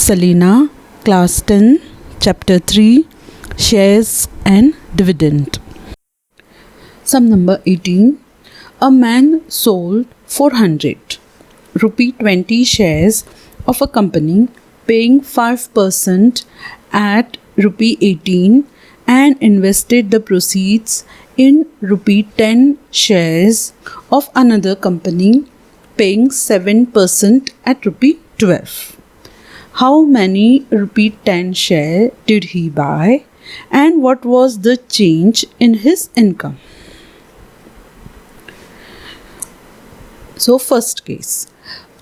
Selena, Class 10, Chapter 3, Shares and Dividend. Sum number 18. A man sold 400 rupee 20 shares of a company paying 5% at rupee 18 and invested the proceeds in rupee 10 shares of another company paying 7% at rupee 12. How many rupee 10 share did he buy and what was the change in his income? So first case,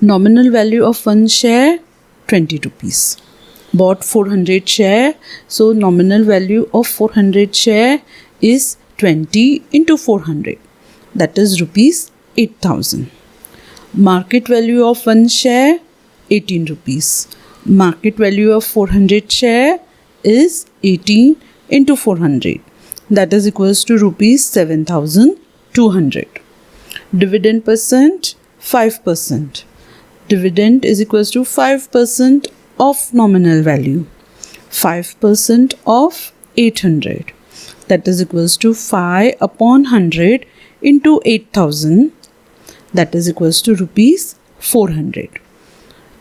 nominal value of one share 20 rupees. Bought 400 share, so nominal value of 400 share is 20 into 400, that is rupees 8,000. Market value of one share 18 rupees. Market value of 400 share is 18 into 400, that is equals to rupees 7,200. Dividend percent 5%. Dividend is equals to 5% of nominal value. 5% of 800, that is equals to 5 upon 100 into 8,000, that is equals to rupees 400.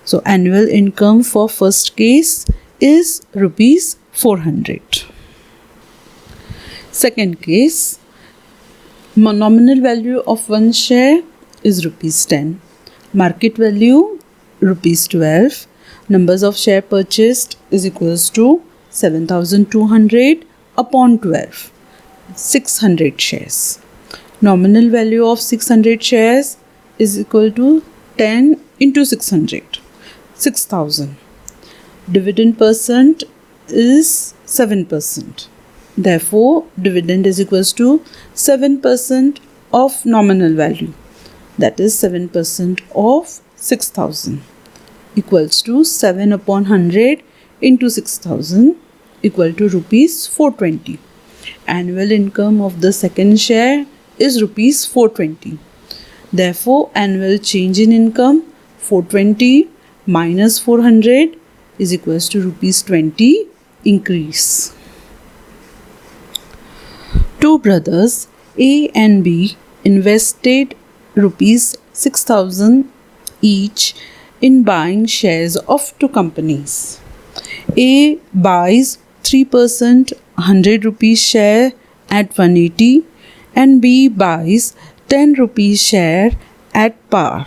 So annual income for first case is rupees 400. Second case, nominal value of one share is rupees 10. Market value rupees 12. Numbers of share purchased is equals to 7,200 upon 12. 600 shares. Nominal value of 600 shares is equal to 10 into 600. 6,000. Dividend percent is 7%. Therefore, dividend is equals to 7% of nominal value. That is 7% of 6,000 equals to 7 upon 100 into 6,000 equal to rupees 420. Annual income of the second share is rupees 420. Therefore, annual change in income 420 minus 400 is equals to rupees 20 increase. Two brothers A and B invested rupees 6,000 each in buying shares of two companies. A buys 3% 100 rupees share at 180 and B buys 10 rupees share at par.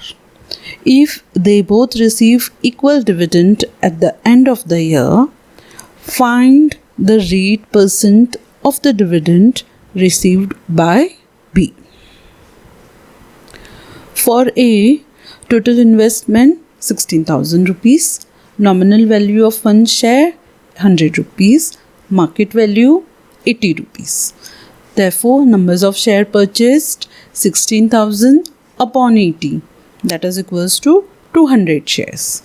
If they both receive equal dividend at the end of the year, find the rate percent of the dividend received by B. For A, total investment 16,000 rupees, nominal value of one share 100 rupees, market value 80 rupees. Therefore, numbers of share purchased 16,000 upon 80, that is equals to 200 shares.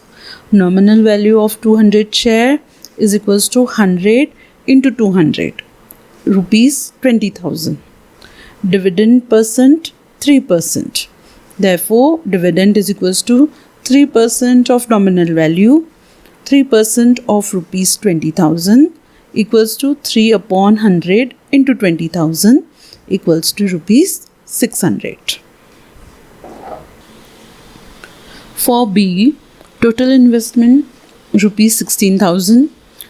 Nominal value of 200 share is equals to 100 into 200, rupees 20,000. Dividend percent 3%. Therefore, dividend is equals to 3% of nominal value, 3% of rupees 20,000 equals to 3 upon 100 into 20,000 equals to rupees 600. For B, total investment rupees 16,000,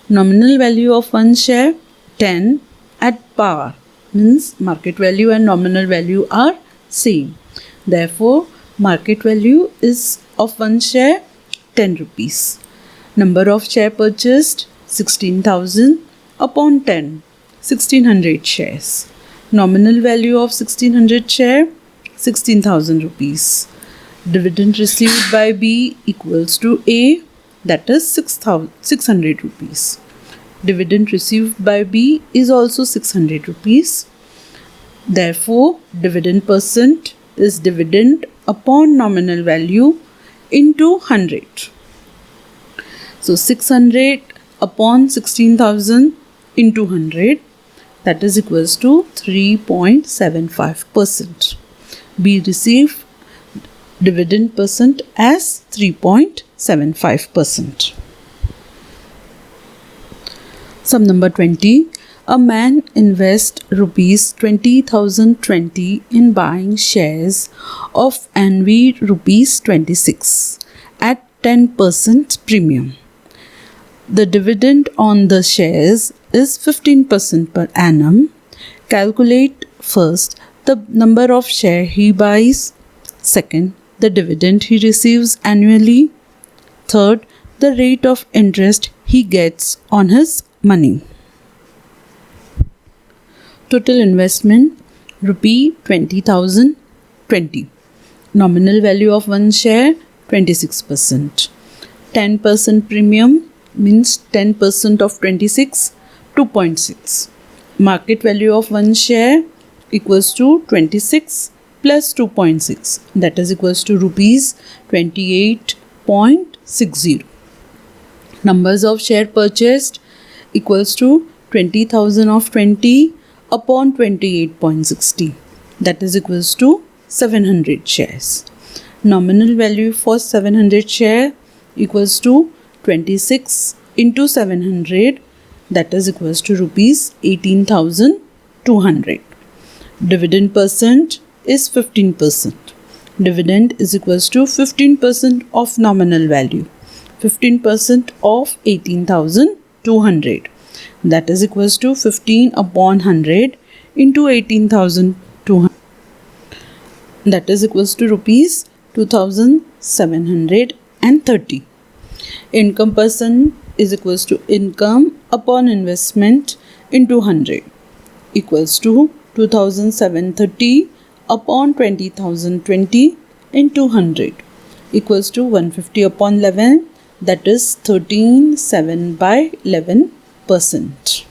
nominal value of one share 10 at par, means market value and nominal value are same. Therefore, market value is of one share 10 rupees. Number of share purchased 16,000 upon 10, 1600 shares. Nominal value of 1600 share 16,000 rupees. Dividend received by B equals to A, that is 600 rupees. Dividend received by B is also 600 rupees. Therefore, dividend percent is dividend upon nominal value into 100. So 600 upon 16,000 into 100, that is equals to 3.75%. B received dividend percent as 3.75%. Sum number 20. A man invests rupees 20,020 in buying shares of Anvi rupees 26 at 10% premium. The dividend on the shares is 15% per annum. Calculate first the number of shares he buys. Second, the dividend he receives annually. Third, the rate of interest he gets on his money. Total investment rupee 20,020. Nominal value of one share 26%. 10% premium means 10% of 26, 2.6. Market value of one share equals to 26 plus 2.6, that is equals to rupees 28.60. Numbers of share purchased equals to 20,000 of 20 upon 28.60, that is equals to 700 shares. Nominal value for 700 share equals to 26 into 700, that is equals to rupees 18,200. Dividend percent is 15%. Dividend is equals to 15% of nominal value. 15% of 18,200, that is equals to 15 upon 100 into 18,200, that is equals to rupees 2,730. Income percent is equals to income upon investment into 100 equals to 2,730 upon 20,020 into 100 equals to 150 upon 11, that is 13.7 by 11%.